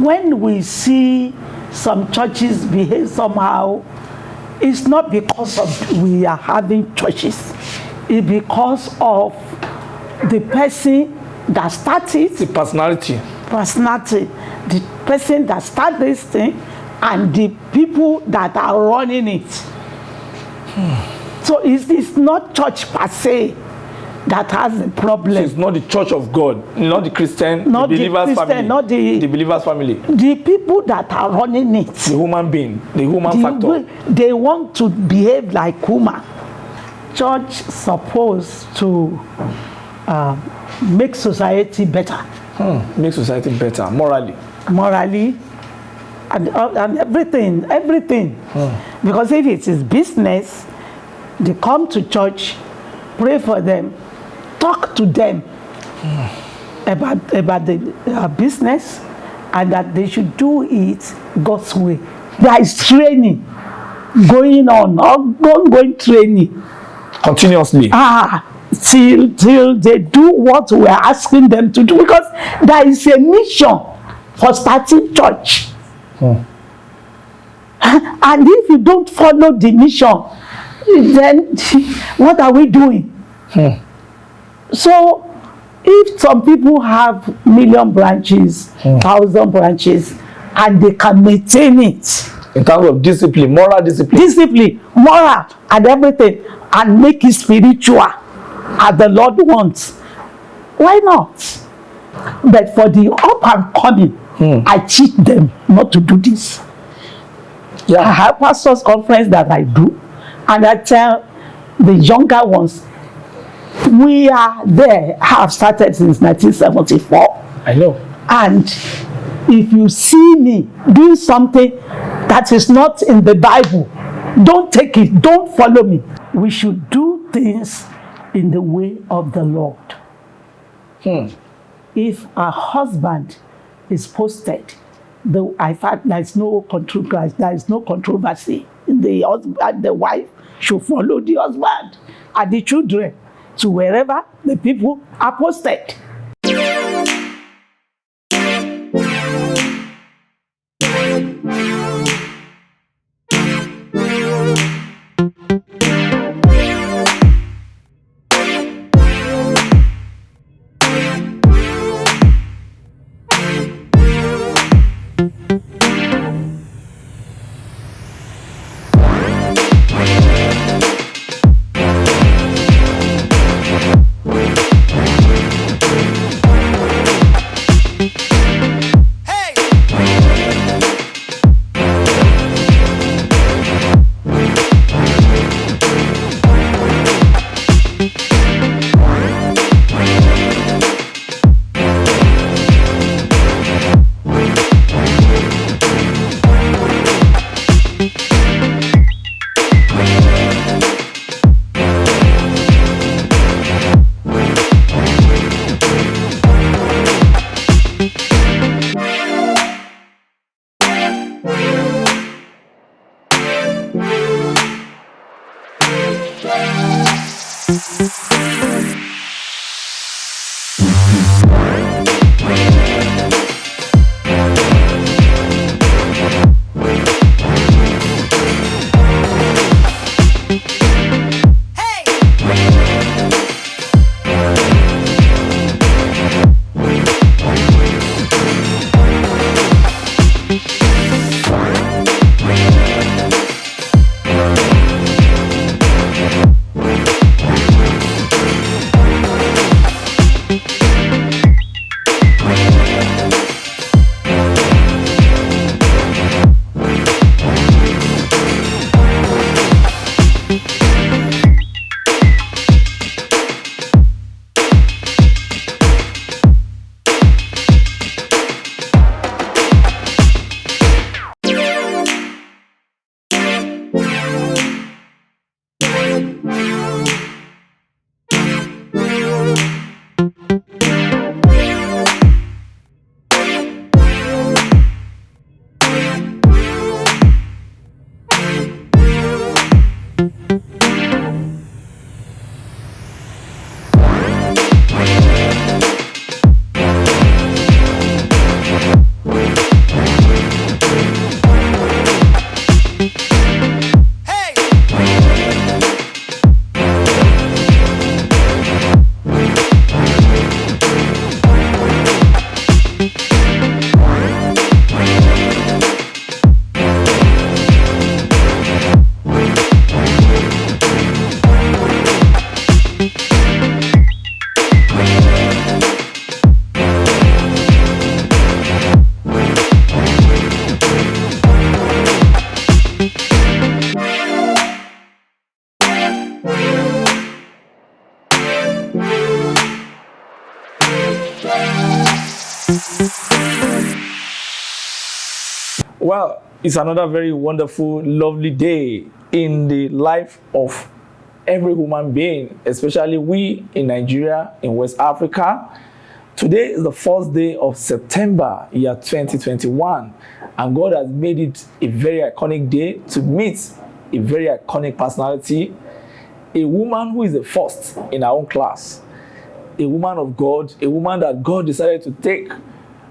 when we see some churches behave somehow, it's not because of we are having churches. It's because of the person that started, the personality, the person that started this thing, and the people that are running it. So it's not church per se that has a problem. So it's not the church of God, not the Christian, not the believers' family, not the believers' family. The people that are running it, the human being, the human factor. They want to behave like human. Church supposed to make society better. Make society better, morally. And everything. Because if it is business, they come to church, pray for them, talk to them about the business, and that they should do it God's way. There is training going on, ongoing training. Continuously. Till they do what we are asking them to do, because there is a mission for starting church. And if you don't follow the mission, then what are we doing? So if some people have 1,000,000 branches, 1,000 branches, and they can maintain it in terms of discipline, moral and everything, and make it spiritual as the Lord wants, why not? But for the up and coming, I teach them not to do this. I have pastors' conference that I do, and I tell the younger ones, we are there, have started since 1974. I know. And if you see me doing something that is not in the Bible, don't take it, don't follow me. We should do things in the way of the Lord. If a husband is posted, I find there is no controversy. The husband, the wife should follow the husband and the children to wherever the people are posted. Well, it's another very wonderful, lovely day in the life of every human being, especially we in Nigeria, in West Africa. Today is the first day of September, year 2021, and God has made it a very iconic day to meet a very iconic personality, a woman who is the first in her own class, a woman of God, a woman that God decided to take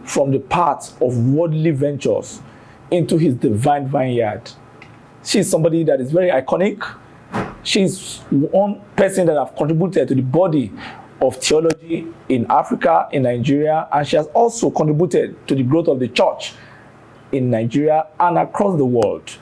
from the path of worldly ventures into his divine vineyard. She's somebody that is very iconic. She's one person that have contributed to the body of theology in Africa, in Nigeria, and she has also contributed to the growth of the church in Nigeria and across the world.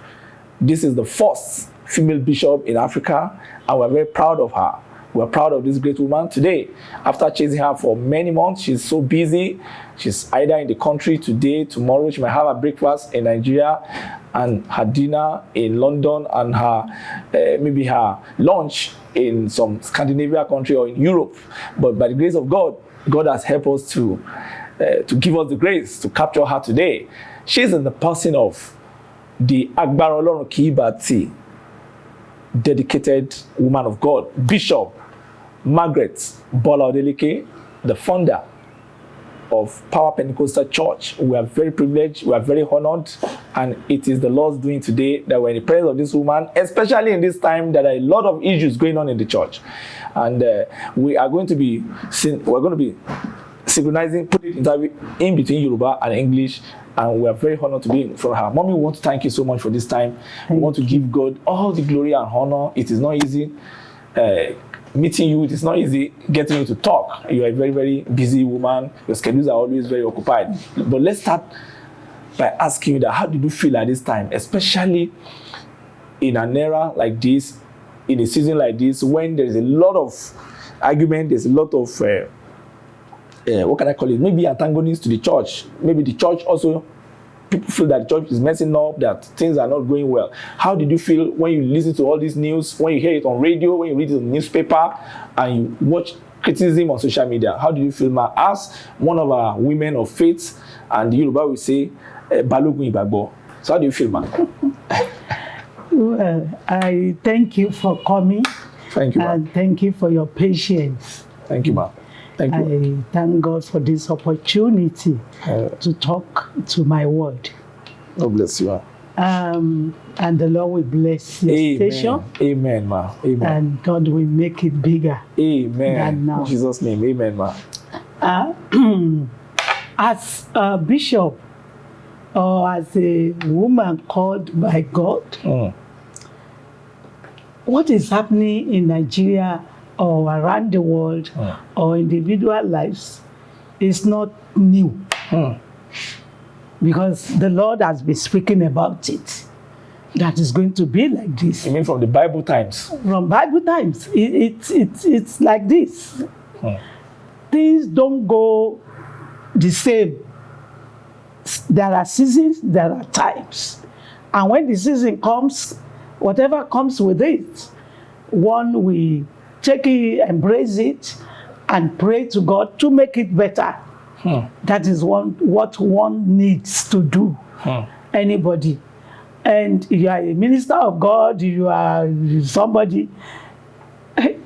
This is the first female bishop in Africa, and we're very proud of her. We're proud of this great woman today. After chasing her for many months, she's so busy. She's either in the country today, tomorrow. She might have a breakfast in Nigeria and her dinner in London and her maybe her lunch in some Scandinavia country or in Europe. But by the grace of God, God has helped us to give us the grace to capture her today. She's in the person of the Agbara Olorun Kibati, dedicated woman of God, Bishop Margaret Bola Odeleke, the founder of Power Pentecostal Church. We are very privileged, we are very honored, and it is the Lord's doing today that we're in the presence of this woman, especially in this time that there are a lot of issues going on in the church. And we are going to be synchronizing, putting it in between Yoruba and English, and we are very honored to be in front of her. Mommy, we want to thank you so much for this time. We want to give God all the glory and honor. It is not easy meeting you. It is not easy getting you to talk. You are a very, very busy woman. Your schedules are always very occupied. But let's start by asking you that, how did you feel at this time, especially in an era like this, in a season like this, when there is a lot of argument, there's a lot of what can I call it? Maybe antagonists to the church. Maybe the church also, people feel that the church is messing up, that things are not going well. How did you feel when you listen to all this news, when you hear it on radio, when you read it in the newspaper, and you watch criticism on social media? How do you feel, ma? As one of our women of faith, and the Yoruba will say, Balogun Ibagbo. So how do you feel, ma? Well, I thank you for coming. Thank you, ma. And thank you for your patience. Thank you, ma. Thank you. I thank God for this opportunity to talk to my word. God bless you, ma. And the Lord will bless your station. Amen, ma. Amen. And God will make it bigger. Amen. Than now. In Jesus' name, amen, ma. As a bishop or as a woman called by God, what is happening in Nigeria or around the world or individual lives is not new. Because the Lord has been speaking about it. That is going to be like this. You mean from the Bible times? From Bible times. It's like this. Things don't go the same. There are seasons, there are times. And when the season comes, whatever comes with it, one will take it, embrace it, and pray to God to make it better. That is what one needs to do. Anybody. And you are a minister of God, you are somebody,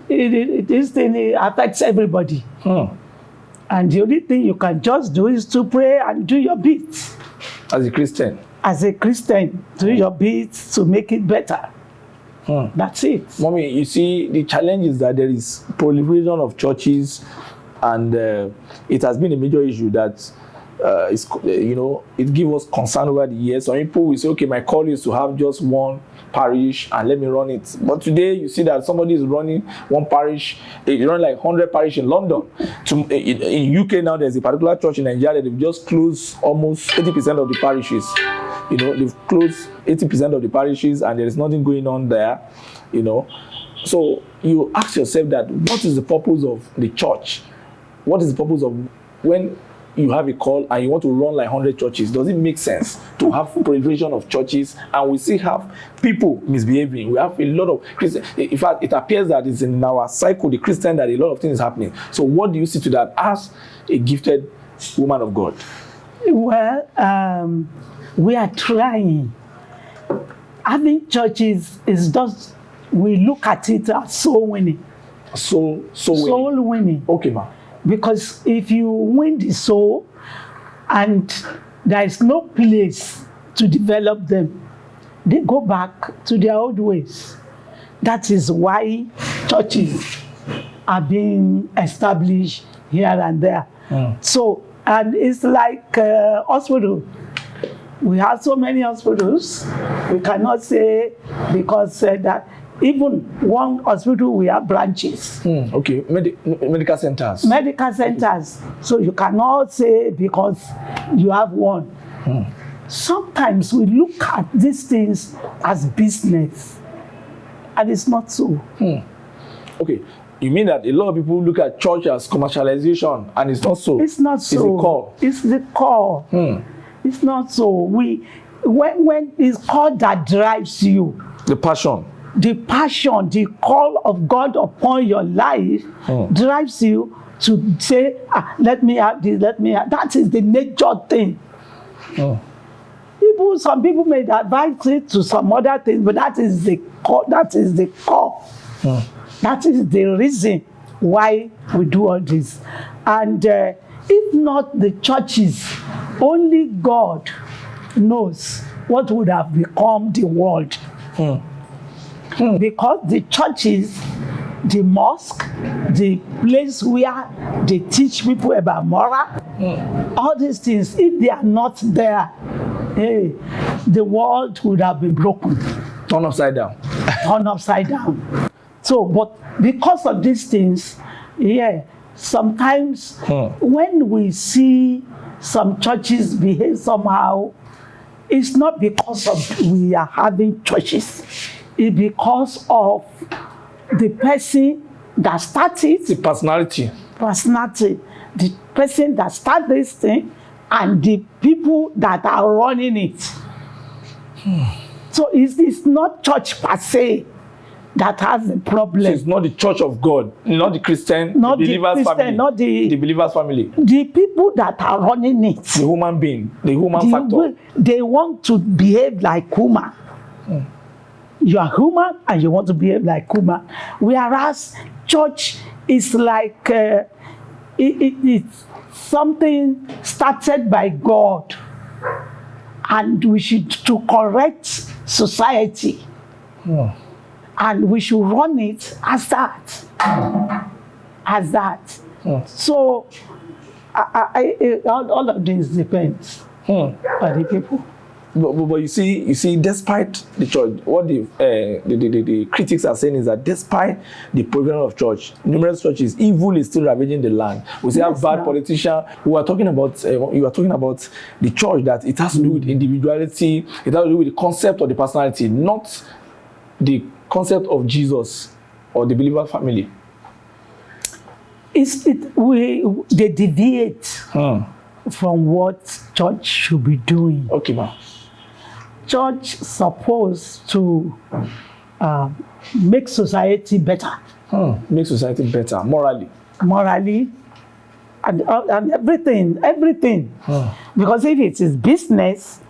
this thing affects everybody. And the only thing you can just do is to pray and do your bit. As a Christian? As a Christian, do your bit to make it better. That's it. Mommy, you see, the challenge is that there is proliferation of churches, and it has been a major issue that it gives us concern over the years. Some people will say, okay, my call is to have just one parish and let me run it. But today you see that somebody is running one parish. You run like 100 parish in London. In UK now, there's a particular church in Nigeria that they've just closed almost 80% of the parishes. They've closed 80% of the parishes and there is nothing going on there. So you ask yourself that, what is the purpose of the church? What is the purpose of when you have a call and you want to run like 100 churches? Does it make sense to have proliferation of churches and we still have people misbehaving? We have a lot of Christians. In fact, it appears that it's in our cycle, the Christian, that a lot of things is happening. So what do you see to that as a gifted woman of God? Well, we are trying. Having churches is just, we look at it as soul winning. Soul Soul winning. Okay, ma'am. Because if you win the soul and there is no place to develop them, they go back to their old ways. That is why churches are being established here and there. So, and it's like hospital. We have so many hospitals. We cannot say because that even one hospital we have branches. Okay, medical centers. Medical centers. So you cannot say because you have one. Sometimes we look at these things as business, and it's not so. Okay, you mean that a lot of people look at church as commercialization, and it's not so? It's not so. It's the core. It's the core. It's not so. When it's core that drives you, The passion, the call of God upon your life drives you to say, let me have this, let me have. That is the major thing. Some people may advise it to some other things, but that is the core. That is the core. That is the reason why we do all this. And if not the churches, only God knows what would have become the world. Because the churches, the mosque, the place where they teach people about moral, all these things, if they are not there, hey, the world would have been broken. turn upside down. Turn upside down. So, but because of these things, sometimes when we see some churches behave somehow, it's not because of we are having churches. It's because of the person that started. The personality. The person that started this thing and the people that are running it. So it's not church per se that has a problem. So it's not the church of God, not the Christian, not the believers family. Not the believers family. The people that are running it. The human being, the human factor. They want to behave like human. You are human and you want to behave like human. Whereas church is like it's something started by God, and we should to correct society. And we should run it as that. So all of this depends on the people. But you see, despite the church, what the critics are saying is that despite the program of church, numerous churches, evil is still ravaging the land. We see have bad politicians. You are talking about the church, that it has to do with individuality, it has to do with the concept of the personality, not the concept of Jesus or the believer family. They deviate from what church should be doing. Okay, ma'am. Church supposed to make society better. Make society better morally, and everything. Because if it is business,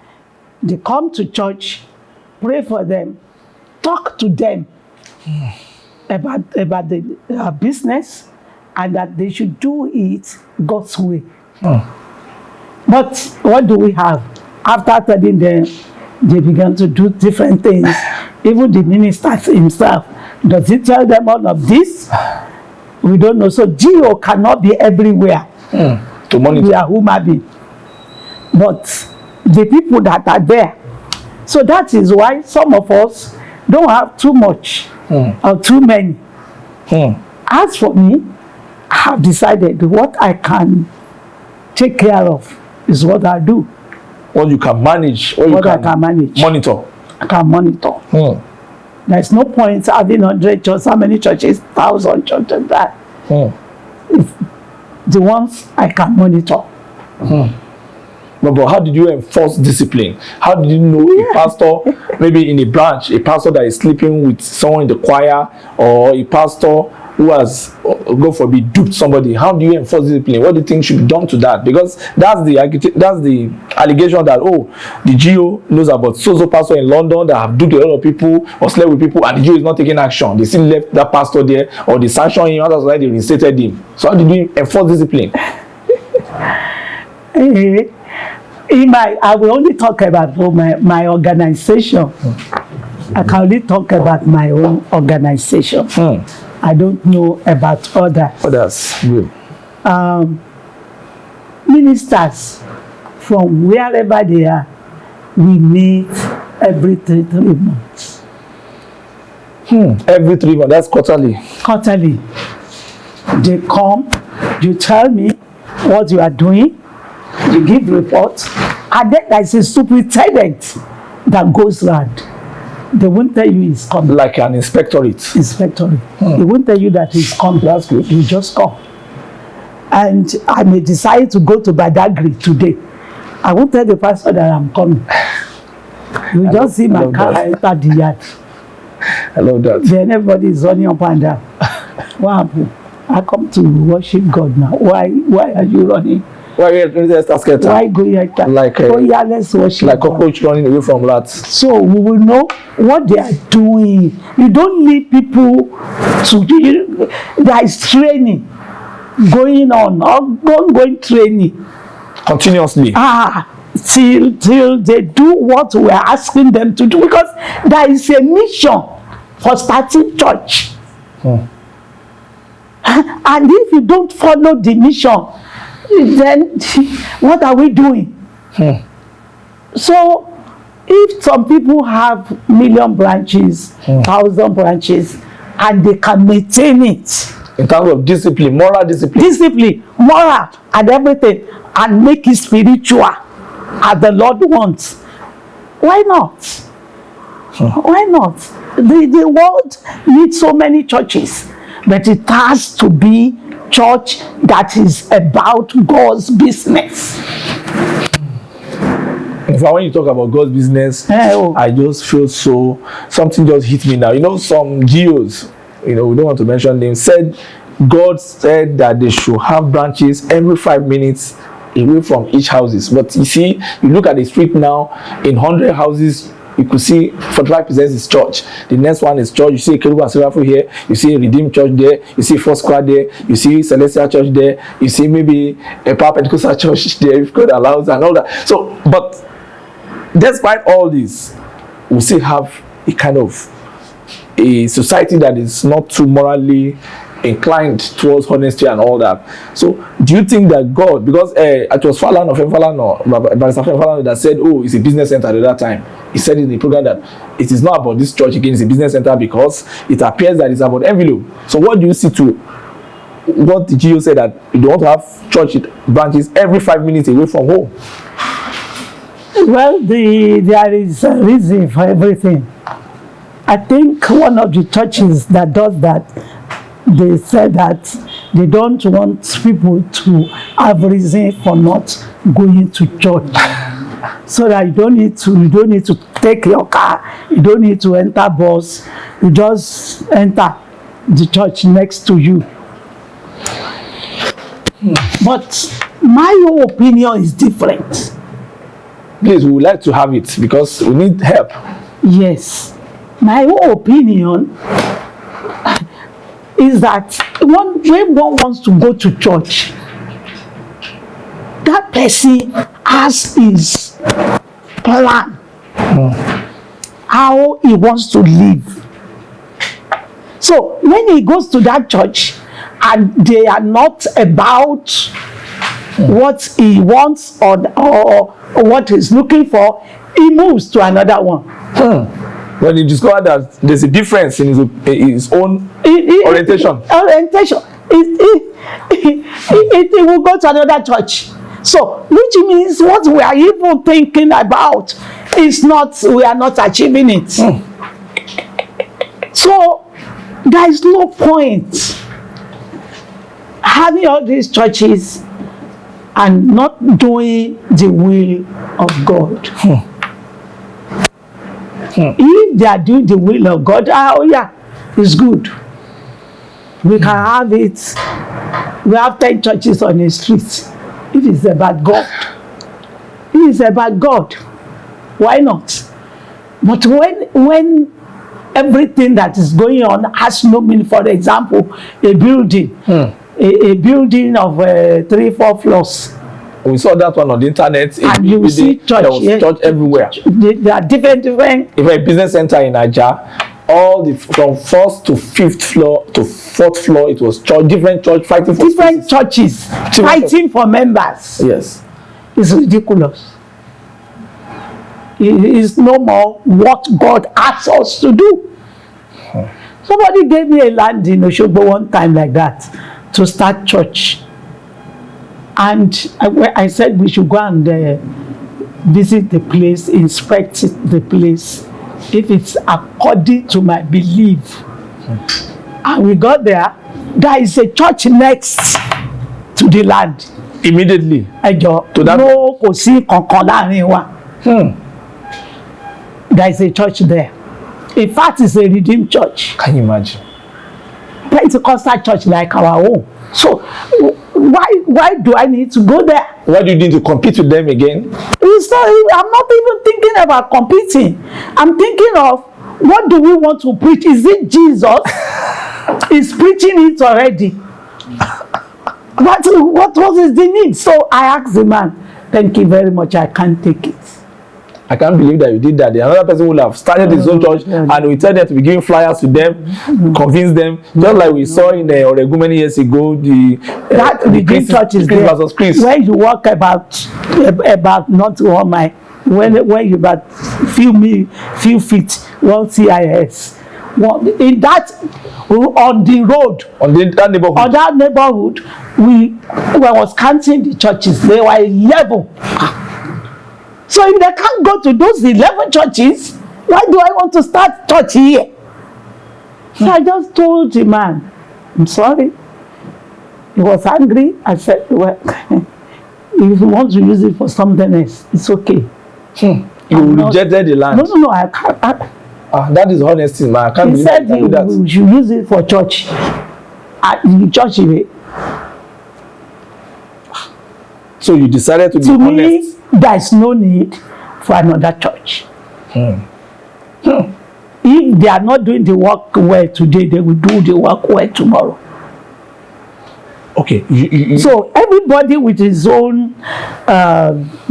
they come to church, pray for them, talk to them about the business, and that they should do it God's way. But what do we have? After telling them, they began to do different things. Even the minister himself, does he tell them all of this? We don't know. So GO cannot be everywhere. To monitor. We are human beings. But the people that are there. So that is why some of us don't have too much or too many. As for me, I have decided what I can take care of is what I do. What you can manage, I can manage. Monitor. I can monitor. There's no point having 100 churches, how many churches, 1,000 churches, that. It's the ones I can monitor. But how did you enforce discipline? How did you know a pastor, maybe in a branch, a pastor that is sleeping with someone in the choir, or a pastor who has, God forbid, duped somebody, how do you enforce discipline? What do you think should be done to that? Because that's the allegation that, oh, the GO knows about so pastor in London that have duped a lot of people or slept with people, and the GO is not taking action. They still left that pastor there, or they sanctioned him, and that's why they reinstated him. So how did you enforce discipline? I will only talk about my organization. I can only talk about my own organization. I don't know about others. Good. Ministers from wherever they are, we meet every 3 months. Every 3 months, that's quarterly. Quarterly. They come, you tell me what you are doing, you give reports, and then there is a superintendent that goes round. They won't tell you he's coming. Like an inspectorate. They won't tell you that he's coming. That's good. You just come. And I may decide to go to Badagry today. I won't tell the pastor that I'm coming. You just see my car enter the yard. I love that. Then everybody is running up and down. What happened? I come to worship God now. Why are you running? Why go here? Like oh yeah, let's worship. Like cockroach running away from rats. So we will know what they are doing. You don't need people to. There is training going on, ongoing training continuously. Till they do what we are asking them to do, because there is a mission for starting church. And if you don't follow the mission, then what are we doing? So if some people have 1,000,000 branches, 1,000 branches, and they can maintain it in terms of discipline, moral discipline, moral and everything, and make it spiritual as the Lord wants, why not? Why not? The world needs so many churches, but it has to be church that is about God's business. In fact, when you talk about God's business, I just feel something just hit me now. You know, some GOs, we don't want to mention names, God said that they should have branches every 5 minutes away from each houses. But you see, you look at the street now, in 100 houses, you could see 45% is church. The next one is church. You see Kerubu and Seraphim here. You see Redeemed Church there. You see Four Square there. You see Celestial Church there. You see maybe a Power Pentecostal Church there, if God allows, and all that. So, but despite all this, we still have a kind of a society that is not too morally inclined towards honesty and all that. So do you think that God, because it was Falano that said, oh, it's a business center at that time. He said in the program that it is not about this church again, it's a business center, because it appears that it's about envelope. So what do you see to what the GO said, that you don't have church branches every 5 minutes away from home? Well, there is a reason for everything. I think one of the churches that does that, they said that they don't want people to have reason for not going to church. So that you don't need to take your car, you don't need to enter bus, you just enter the church next to you. But my own opinion is different. Please, we would like to have it because we need help. Yes. My own opinion is that when one wants to go to church, that person has his plan, how he wants to live. So when he goes to that church and they are not about what he wants or what he's looking for, he moves to another one. When he discovered that there's a difference in his own orientation. It will go to another church. So, which means what we are even thinking about is not, we are not achieving it. So, there is no point having all these churches and not doing the will of God. If they are doing the will of God, oh yeah, it's good. We can have it. We have 10 churches on the street. If it's about God, why not? But when everything that is going on has no meaning, for example, a building, a building of 3-4 floors. We saw that one on the internet. And you see church. There was church everywhere. There are different. If a business center in Nigeria, from 1st to 5th floor to 4th floor, it was church, different church fighting for different churches fighting for members. Yes, it's ridiculous. It is no more what God asks us to do. Somebody gave me a land in Osogbo one time like that to start church, and I said we should go and visit the place, inspect the place, if it's according to my belief. And we got there. There is a church next to the land. Immediately. To that. No, kò sí kankan láàrin wa. There is a church there. In fact, it's a redeemed church. Can you imagine? Pentecostal church like our own. So why do I need to go there? Why do you need to compete with them again? I'm not even thinking about competing. I'm thinking of, what do we want to preach? Is it Jesus? Is preaching it already? What is the need? So I asked the man, thank you very much, I can't take it. I can't believe that you did that. Another person would have started his own church, and we tell them to be giving flyers to them, convince them, just like we saw in Oregu many years ago. The green church is there. Where you walk about not 1 mile, when you about few feet, 1 CIS. In that, on the road, on that neighborhood, when I was counting the churches, there were 11. So if they can't go to those 11 churches, why do I want to start church here? So I just told the man, I'm sorry. He was angry. I said, well, if you want to use it for something else, it's okay. You rejected the land. No, I can't. That is honesty, man. I can't believe that. He said you should use it for church. Church. So you decided to be honest. Me, there is no need for another church. If they are not doing the work well today, they will do the work well tomorrow. Okay. So everybody with his own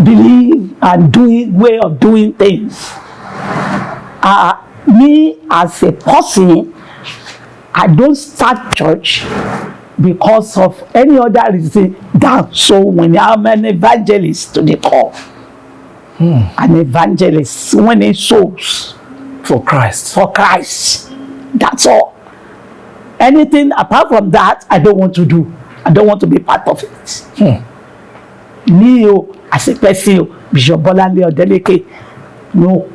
belief and way of doing things. Me as a person, I don't start church because of any other reason than so when I'm an evangelist to the core. An evangelist winning souls for Christ. That's all. Anything apart from that, I don't want to do. I don't want to be part of it. Me, as a person, Bishop Bola Odeleke, no.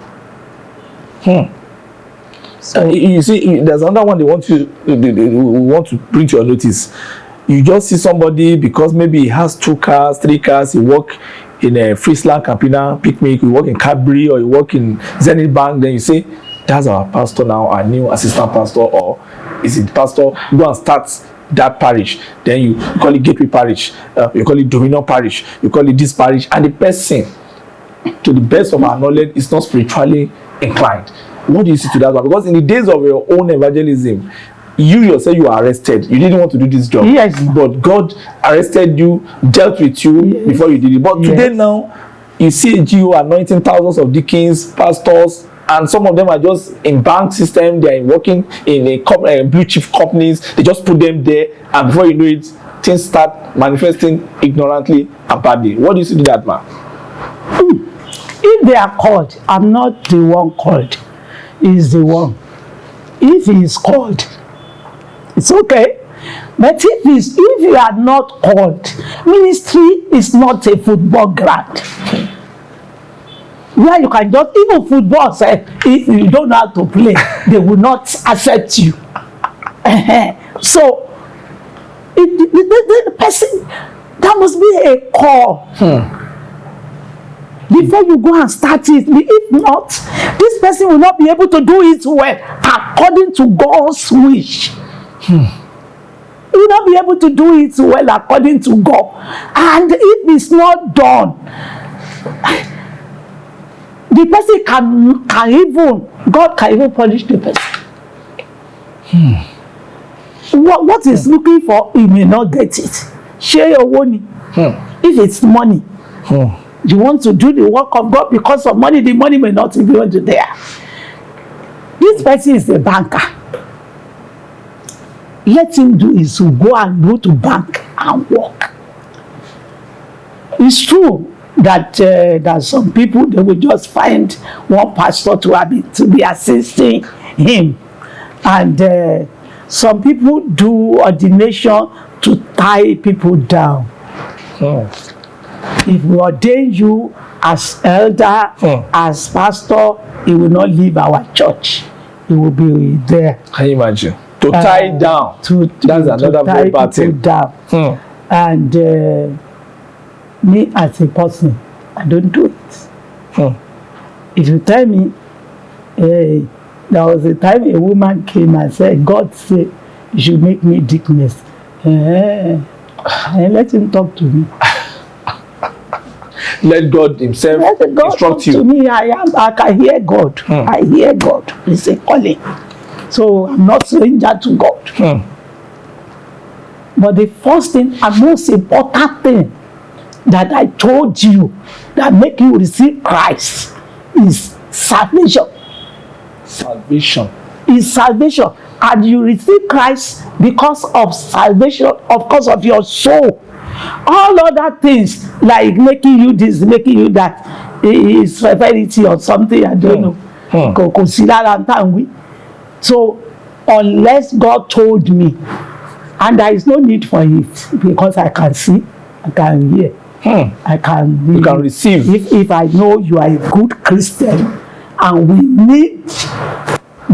So you see, there's another one they want to bring to your notice. You just see somebody because maybe he has 2 cars, 3 cars, he work in a Friesland Campina picnic, you work in Cadbury, or you work in Zenith Bank, then you say, that's our pastor now, our new assistant pastor, or is it pastor? Go and start that parish. Then you call it Gateway Parish, you call it Dominion Parish, you call it this parish, and the person, to the best of our knowledge, is not spiritually inclined. What do you see to that one? Because in the days of your own evangelism, you yourself, you were arrested. You didn't want to do this job. Yes. But God arrested you, dealt with you before you did it. But today now, you see a GO anointing thousands of deacons, pastors, and some of them are just in bank system. They are working in a blue chip companies. They just put them there, and before you know it, things start manifesting ignorantly and badly. What do you see to that, man? If they are called, I'm not the one called. Is the one. If he is called, it's okay. But if you are not called, ministry is not a football ground where you can just, even football say, if you don't know how to play, they will not accept you. So the person, that must be a call. Before you go and start it, if not, this person will not be able to do it well according to God's wish. You will not be able to do it well according to God. And if it's not done, the person can even, God can even punish the person. What is looking for, he may not get it. Share your money. If it's money, you want to do the work of God because of money, the money may not be going to there. This person is a banker. Let him do is to go to bank and work. It's true that some people, they will just find one pastor to be assisting him, and some people do ordination to tie people down. If we ordain you as elder, as pastor, he will not leave our church. He will be there. Can you imagine? To tie down. That's another very bad thing. Down. And me as a person, I don't do it. If you tell me, there was a time a woman came and said, God said, you should make me deaconess. Let him talk to me. Let God himself instruct you. To me, I can hear God. I hear God. It's a calling. So I'm not saying that to God. But the first thing and most important thing that I told you that make you receive Christ is salvation. Salvation. Is salvation. And you receive Christ because of salvation, of course of your soul. All other things like making you this, making you that is severity or something, I don't know. So unless God told me, and there is no need for it because I can see, I can hear, I can. You can receive. If I know you are a good Christian, and we need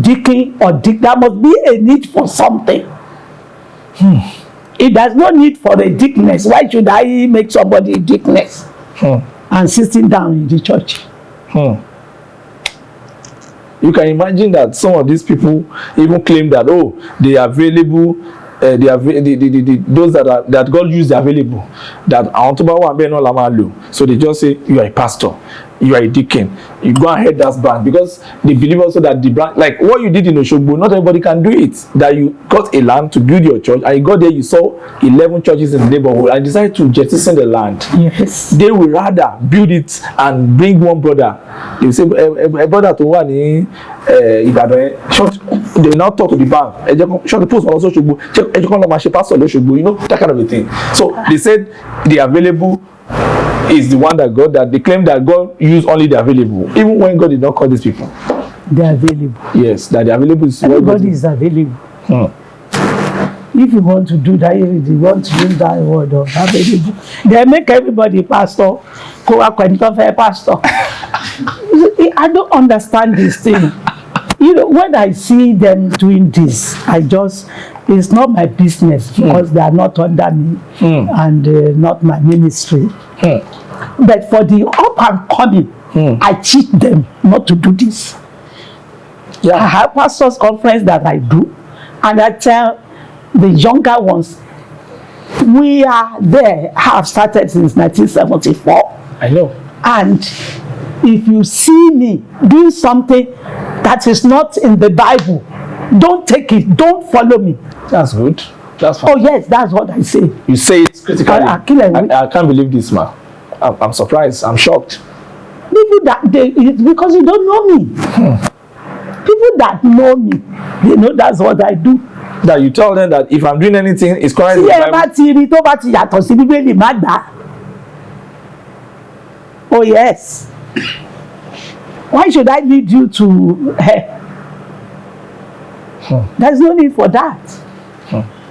deacon or deacon, there must be a need for something. If there's no need for a deaconess, why should I make somebody a deaconess and sitting down in the church? You can imagine that some of these people even claim that, oh, they are available, those that God used available, that so they just say you are a pastor, you are a deacon, you go and head that branch, because they believe also that the branch, like what you did in Oshogbo, not everybody can do it. That you got a land to build your church, and you got there, you saw 11 churches in the neighborhood, and decided to jettison the land. Yes. They will rather build it and bring one brother. They will say, a brother to one in Ibadan, they will now talk to the bank. Short the post also Oshogbo, pastor Oshogbo, you know, that kind of a thing. So they said the available is the one that God, that they claim that God used only the available, even when God did not call these people. They are available. Yes, that the available is. Everybody is available. If you want to do that, if you want to use that word of available, they make everybody pastor. Pastor. I don't understand this thing. You know, when I see them doing this, it's not my business because they are not under me and not my ministry. But for the up and coming, I teach them not to do this. I have pastors' conference that I do, and I tell the younger ones, we are there, have started since 1974. I know. And if you see me doing something that is not in the Bible, don't take it, don't follow me. That's good. That's fine. Oh yes, that's what I say. You say it critically. I can't believe this, man. I'm surprised. I'm shocked. People that because you don't know me. People that know me, they know that's what I do. That you tell them that if I'm doing anything, it's correct. Oh yes. Why should I lead you to There's no need for that.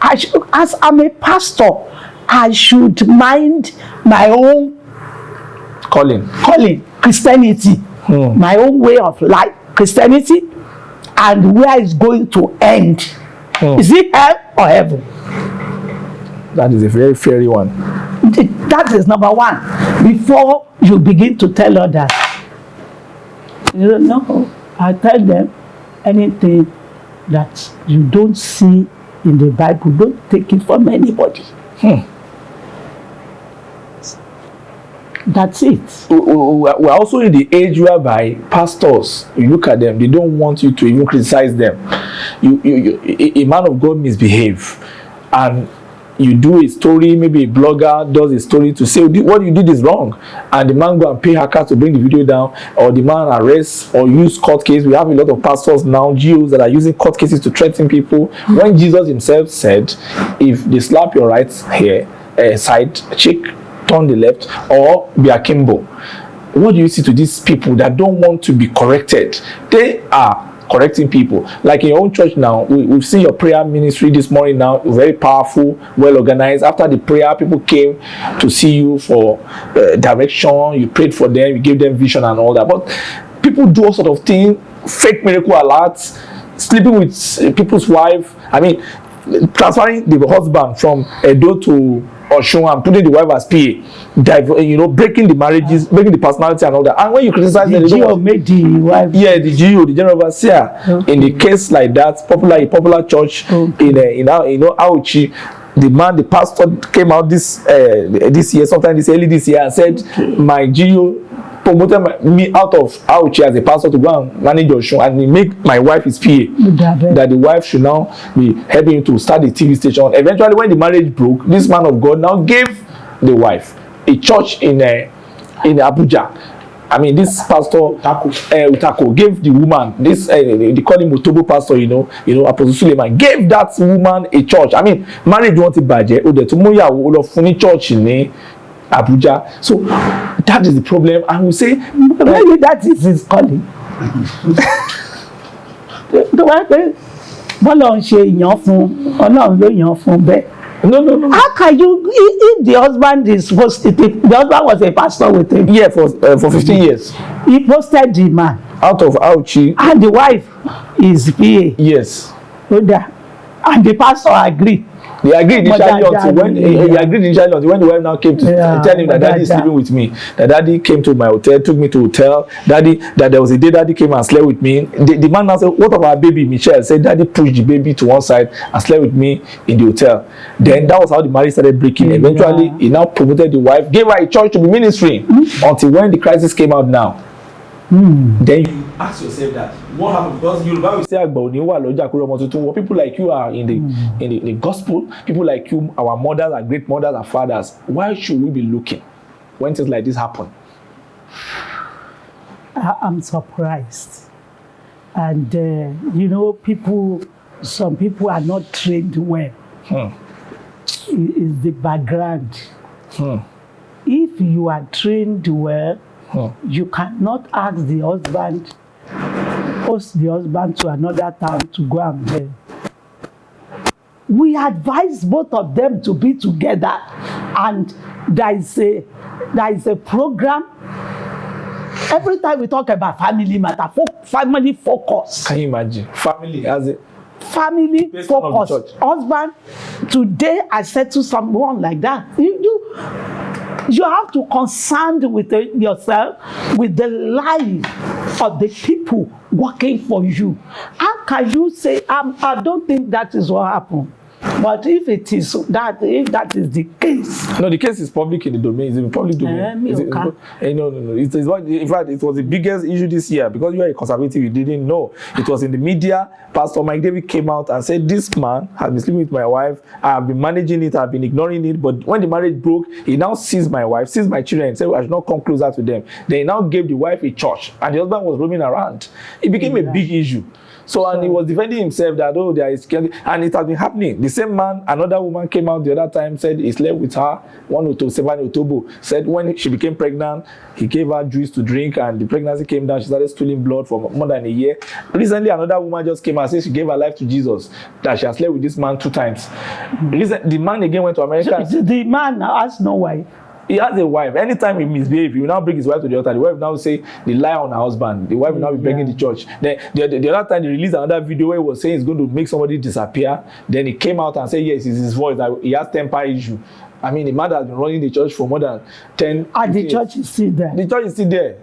As I'm a pastor, I should mind my own calling, Christianity, my own way of life, Christianity, and where it's going to end. Is it hell or heaven? That is a very fairy one. That is number one. Before you begin to tell others, you don't know. I tell them anything that you don't see in the Bible. Don't take it from anybody. That's it. We're also in the age whereby pastors, you look at them, they don't want you to even criticize them. A man of God misbehave, and you do a story, maybe a blogger does a story to say what you did is wrong, and the man go and pay hackers to bring the video down, or the man arrests or use court case. We have a lot of pastors now, GOs, that are using court cases to threaten people, when Jesus himself said, if they slap your right here side cheek, turn the left, or be akimbo. What do you see to these people that don't want to be corrected? They are correcting people. Like in your own church now, we've seen your prayer ministry this morning now, very powerful, well organized. After the prayer, people came to see you for direction. You prayed for them, you gave them vision and all that. But people do all sort of things, fake miracle alerts, sleeping with people's wife. I mean, transferring the husband from Edo to Oshun and putting the wife as PA, breaking the marriages, breaking the personality and all that. And when you criticize them, the GO made the wife. Yeah, the GO, the general overseer. Okay. In the case like that, popular church in Auchi, the pastor came out this year, sometime early this year, and said, my GO promoted me out of Auchi as a pastor to go and manage Oshun, and he make my wife his PA. That the wife should now be helping him to start the TV station. Eventually, when the marriage broke, this man of God now gave the wife a church in Abuja. I mean, this pastor Utako gave the woman this. They call him Otobo pastor. Apostle Suleiman gave that woman a church. I mean, marriage wanted budget. Ode to moya wo funny church in Abuja. So that is the problem. And we say maybe that is his calling. The way Ọlọ́run ṣe yàn fún, Ọlọ́run ló yàn fún bẹ́ẹ̀. No. How can you, if the husband is supposed to, the husband was a pastor with him? Yeah, for 15 years. He posted the man Out of Auchi. and the wife is PA. Yes. And the pastor agreed. They agreed initially until when the wife now came to tell him that daddy is sleeping with me. That daddy came to my hotel, took me to hotel. That there was a day daddy came and slept with me. The man now said, what of our baby? Michelle said daddy pushed the baby to one side and slept with me in the hotel. Then that was how the marriage started breaking. Eventually, he now promoted the wife, gave her a church to be ministering until when the crisis came out now. Then you ask yourself that what happened, because you will say people like you are in the gospel, people like you, our mothers, our great mothers, our fathers. Why should we be looking when things like this happen? I'm surprised, and some people are not trained well. Is the background. If you are trained well, you cannot ask the husband, post the husband to another town to go and beg. We advise both of them to be together, and there is a program. Every time we talk about family matter, family focus. Can you imagine? Family as a family focus. Husband, today I said to someone like that, you have to concern with yourself, with the life of the people working for you. How can you say, I don't think that is what happened? But if that is the case. No, the case is public in the domain. It's in the public domain. No. In fact, it was the biggest issue this year because you are a conservative. You didn't know. It was in the media. Pastor Mike David came out and said, this man has been sleeping with my wife. I have been managing it. I have been ignoring it. But when the marriage broke, he now sees my wife, sees my children, and said, I should not come closer to them. Then he now gave the wife a church. And the husband was roaming around. It became a big issue. So, and he was defending himself that, there is, and it has been happening. The same man, another woman came out the other time, said he slept with her, 107 Otobo, said when she became pregnant, he gave her juice to drink, and the pregnancy came down, she started stooling blood for more than a year. Recently, another woman just came out and said she gave her life to Jesus, that she has slept with this man 2 times. The man again went to America. The man has no wife. He has a wife. Anytime he misbehaves, he will now bring his wife to the altar. The wife will now say they lie on her husband. The wife will now be begging the church. Then the other time they released another video where he was saying he's going to make somebody disappear. Then he came out and said yes, it's his voice, that he has temper issue. I mean, the man has been running the church for more than 10 And the church is still there. The church is still there.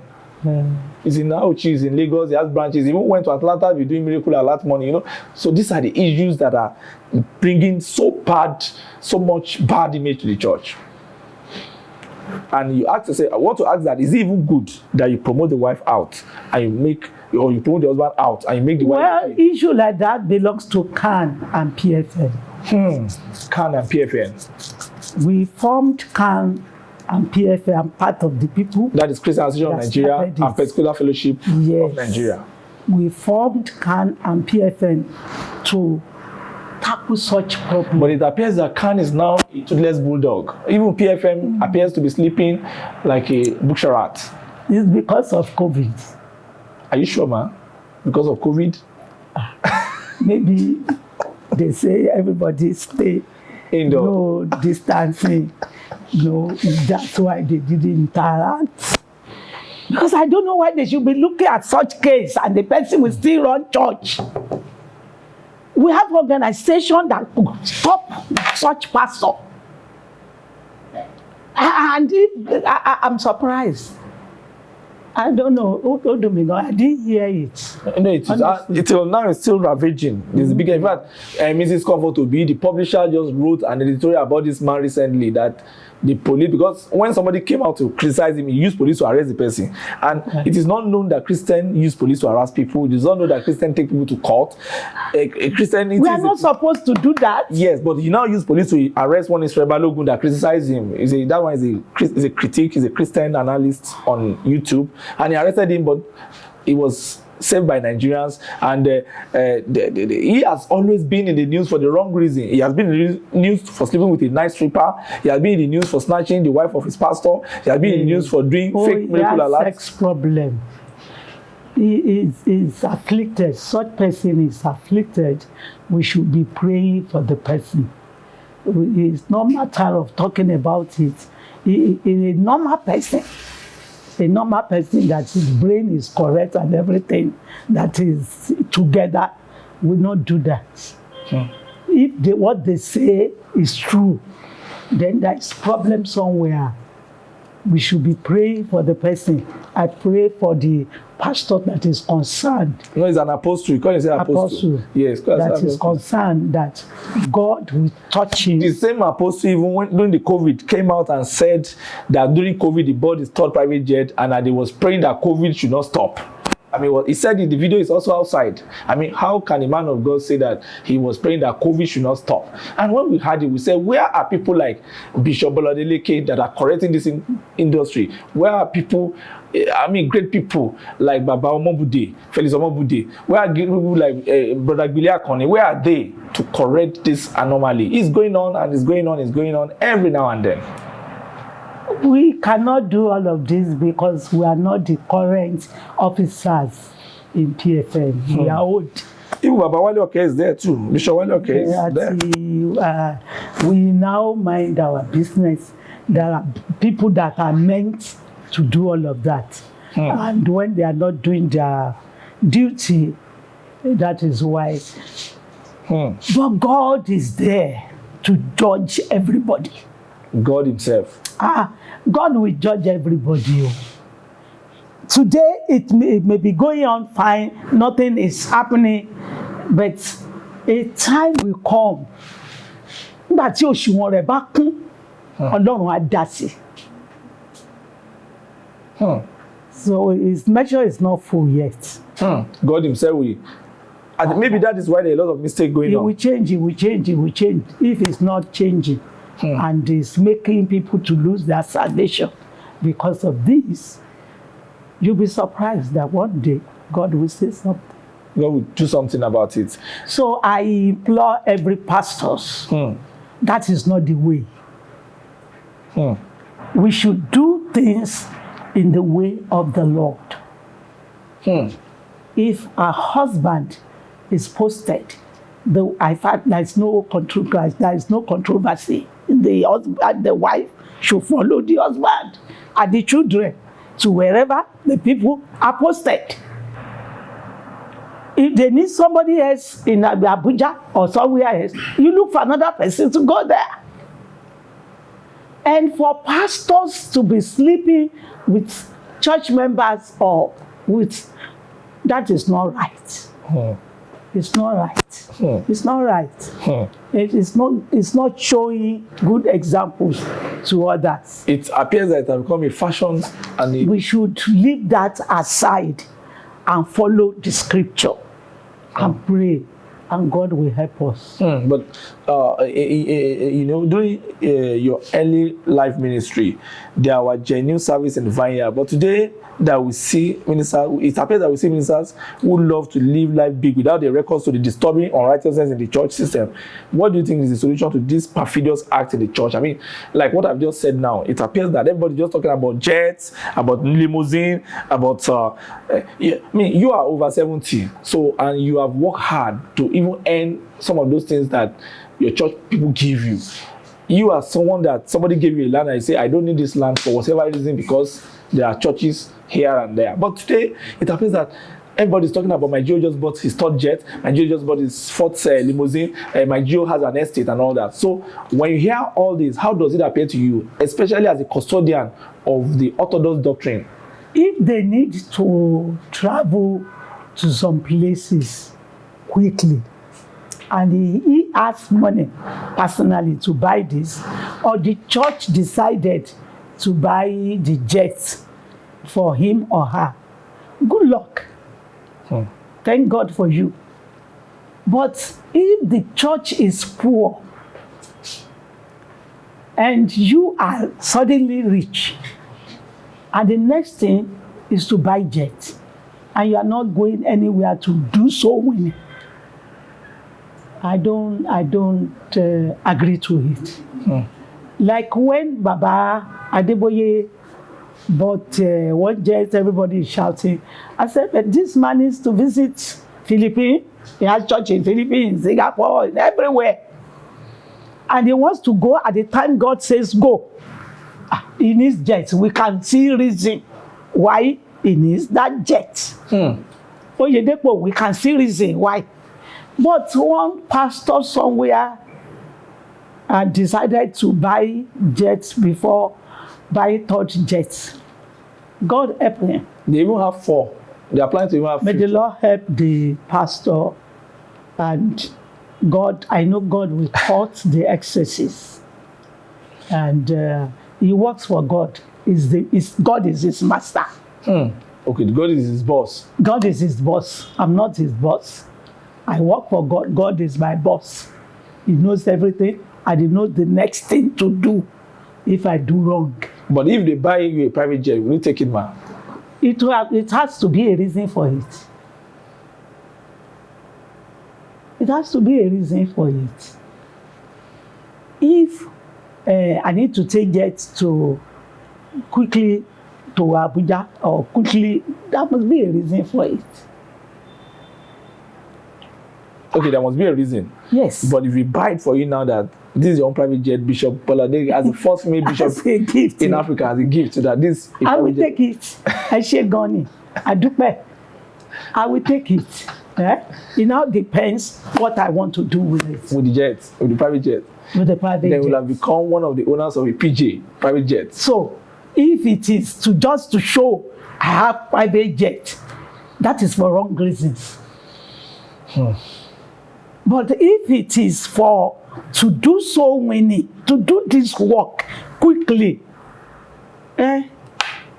He's in Auchi, he's in Lagos, he has branches. He even went to Atlanta, be doing miracle a lot money, you know. So these are the issues that are bringing so much bad image to the church. And you ask to say, I want to ask that, is it even good that you promote the wife out and you promote the husband out and you make the wife? Well, issue like that belongs to CAN and PFN. CAN and PFN. We formed CAN and PFN. I'm part of the people. That is Christian Association of Nigeria and Pentecostal Fellowship of Nigeria. We formed CAN and PFN to tackle such problems. But it appears that CAN is now a toothless bulldog. Even PFM appears to be sleeping like a butcher rat. It's because of COVID. Are you sure, man? Because of COVID? Maybe they say everybody stay indoor. No distancing. No, that's why they didn't interact. Because I don't know why they should be looking at such case and the person will still run church. We have organization that could stop such pastor. And I'm surprised. I don't know. I didn't hear it. No, now it's still ravaging. There's a big, in fact, Mrs. Comfort to be the publisher just wrote an editorial about this man recently that the police, because when somebody came out to criticize him, he used police to arrest the person. And it is not known that Christians use police to harass people. It is not known that Christians take people to court. We are not supposed to do that. Yes, but he now used police to arrest one Israel Balogun that criticized him. That one is a critic, he's a Christian analyst on YouTube. And he arrested him, but he was saved by Nigerians, and he has always been in the news for the wrong reason. He has been in the news for sleeping with a nice stripper. He has been in the news for snatching the wife of his pastor. He has been in the news for doing fake miracle alerts. Sex problem. He is afflicted. Such person is afflicted. We should be praying for the person. It's no matter of talking about it. In a normal person that his brain is correct and everything that is together will not do that. If what they say is true, then there is problem somewhere. We should be praying for the person. I pray for the pastor that is concerned. No, he's an apostle. You can't say apostle. Yes, that is concerned that God will touch him. The same apostle, even during the COVID, came out and said that during COVID, he bought his third private jet and that he was praying that COVID should not stop. I mean, what he said in the video is also outside. I mean, how can a man of God say that he was praying that COVID should not stop? And when we heard it, we said, where are people like Bishop Bola Odeleke that are correcting this industry? Where are people, great people like Baba Omobude, Felix Omobude? Where are people like Brother Bilia Kone? Where are they to correct this anomaly? It's going on and it's going on every now and then. We cannot do all of this because we are not the current officers in PFN. We are old. Even Baba Wale Oke is there too. Bishop Wale Oke is there. We now mind our business. There are people that are meant to do all of that. And when they are not doing their duty, that is why. But God is there to judge everybody. God himself. God will judge everybody. Today it may be going on fine, nothing is happening, but a time will come. Nígbà tí òṣùwọ̀n rẹ̀ bá kún, Ọlọ́run á dá sí. So his measure is not full yet. God himself will. And maybe that is why there are a lot of mistakes going on. He will change. If it's not changing, and is making people to lose their salvation because of this, you'll be surprised that one day God will say something. God will do something about it. So I implore every pastor, that is not the way. We should do things in the way of the Lord. If a husband is posted, I find there is no controversy. The husband, the wife should follow the husband and the children to wherever the people are posted. If they need somebody else in Abuja or somewhere else, you look for another person to go there. And for pastors to be sleeping with church members or with, that is not right. It's not right. It's not right. It's not showing good examples to others. It appears that it has become a fashion, and we should leave that aside and follow the scripture and pray, and God will help us. But you know, during your early life ministry, there were genuine service in the vineyard. But today, that we see ministers, it appears that we see ministers who love to live life big without the records to the disturbing unrighteousness in the church system. What do you think is the solution to this perfidious act in the church? I mean, like what I've just said now, it appears that everybody's just talking about jets, about limousine, about I mean, you are over 70, so, and you have worked hard to even earn some of those things that your church people give you. You are someone that somebody gave you a land and you say, I don't need this land for whatever reason because there are churches here and there. But today, it appears that everybody's talking about my Gio just bought his third jet, my Gio just bought his fourth limousine, my Gio has an estate and all that. So when you hear all this, how does it appear to you, especially as a custodian of the Orthodox doctrine? If they need to travel to some places quickly, and he has money personally to buy this, or the church decided to buy the jets for him or her, good luck. Thank God for you. But if the church is poor and you are suddenly rich, and the next thing is to buy jets, and you are not going anywhere to do so winning, I don't agree to it. Like when Baba Adeboye bought one jet, everybody is shouting. I said, but this man is to visit Philippines. He has church in Philippines, Singapore, everywhere. And he wants to go at the time God says go. He needs jets. We can see reason why he needs that jet. Oyedepo, we can see reason why. But one pastor somewhere decided to buy jets before buying third jets. God help him. They even have 4. They are planning to even have 5. May the Lord help the pastor, and God, I know God will cut the excesses. And he works for God. God is his master. Okay, God is his boss. God is his boss. I'm not his boss. I work for God. God is my boss. He knows everything, and he knows the next thing to do if I do wrong. But if they buy you a private jet, will you take it, man? It has to be a reason for it. It has to be a reason for it. If I need to take jets quickly to Abuja, or quickly, that must be a reason for it. Okay, there must be a reason. Yes. But if we buy it for you now that this is your own private jet, Bishop Bola Odeleke, as the first female bishop in Africa, as a gift, so that this. I will take it. I share Goni. I do pay. I will take it. It now depends what I want to do with it. With the jet, with the private jet. With the private jet. Then will have become one of the owners of a PJ, private jet. So, if it is just to show I have private jet, that is for wrong reasons. But if it is to do so many, to do this work quickly,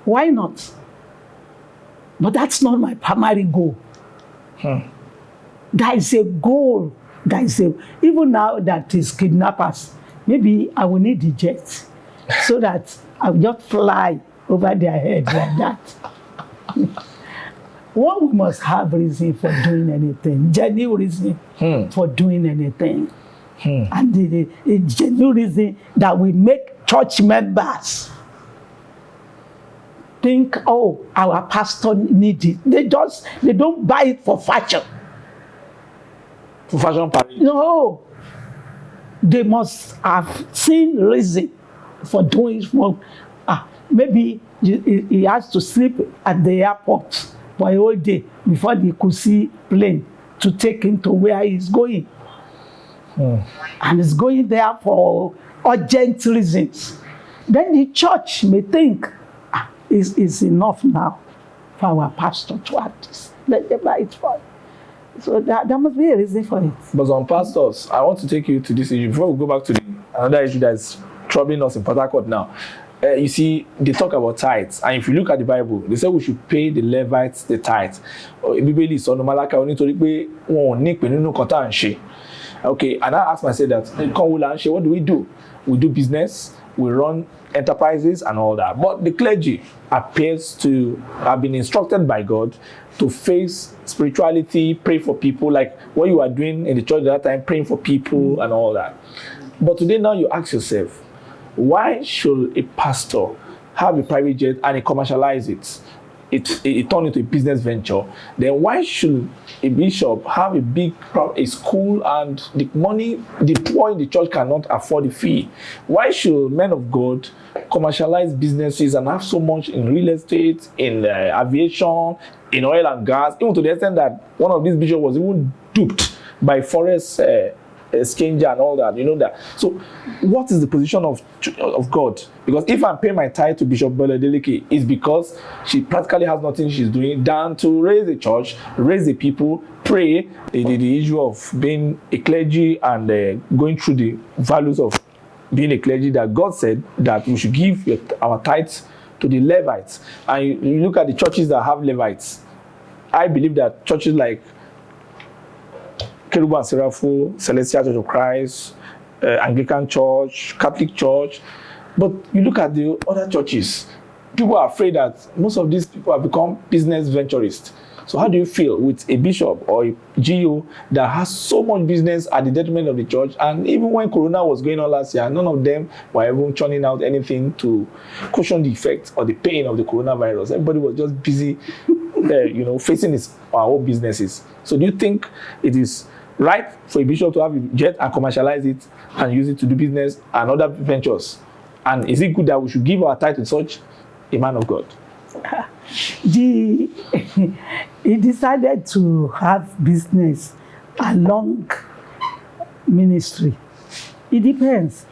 why not? But that's not my primary goal. There is a goal. Even now that is kidnappers, maybe I will need the jet so that I will just fly over their head like that. One must have reason for doing anything, genuine reason for doing anything. And the genuine reason that we make church members think, oh, our pastor needs it. They don't buy it for fashion. For fashion parade? No. They must have seen reason for doing it. Maybe he has to sleep at the airport for a whole day before they could see plane to take him to where he's going. And he's going there for urgent reasons. Then the church may think, is enough now for our pastor to have this. Let them buy it for him. So there must be a reason for it. But on pastors, I want to take you to this issue before we go back to another issue that's troubling us in Port Harcourt now. You see, they talk about tithes, and if you look at the Bible, they say we should pay the Levites the tithes. Bíbélì sọ ní Málákì nítorí pé wọn ò ní ìpín nínú nǹkan tá à ń ṣe. Okay, and I ask myself that, what do we do? We do business, we run enterprises and all that. But the clergy appears to have been instructed by God to face spirituality, pray for people, like what you are doing in the church at that time, praying for people and all that. But today now you ask yourself, why should a pastor have a private jet and he commercialize it? It turned into a business venture. Then why should a bishop have a school and the money the poor in the church cannot afford the fee? Why should men of God commercialize businesses and have so much in real estate, in aviation, in oil and gas, even to the extent that one of these bishops was even duped by forex exchanger and all that, you know that. So what is the position of God? Because if I'm paying my tithe to Bishop Bola Odeleke, it's because she practically has nothing she's doing than to raise the church, raise the people, pray. The issue of being a clergy and going through the values of being a clergy, that God said that we should give our tithes to the Levites. And you look at the churches that have Levites. I believe that churches like Kerubu and Seraphim, Celestial Church of Christ, Anglican Church, Catholic Church. But you look at the other churches, people are afraid that most of these people have become business venturists. So how do you feel with a bishop or a GO that has so much business at the detriment of the church? And even when Corona was going on last year, none of them were even churning out anything to cushion the effect or the pain of the coronavirus. Everybody was just busy, facing our own businesses. So do you think it is right for a bishop to have a jet and commercialize it and use it to do business and other ventures? And is it good that we should give our tithe to such a man of God? He decided to have business along ministry. It depends.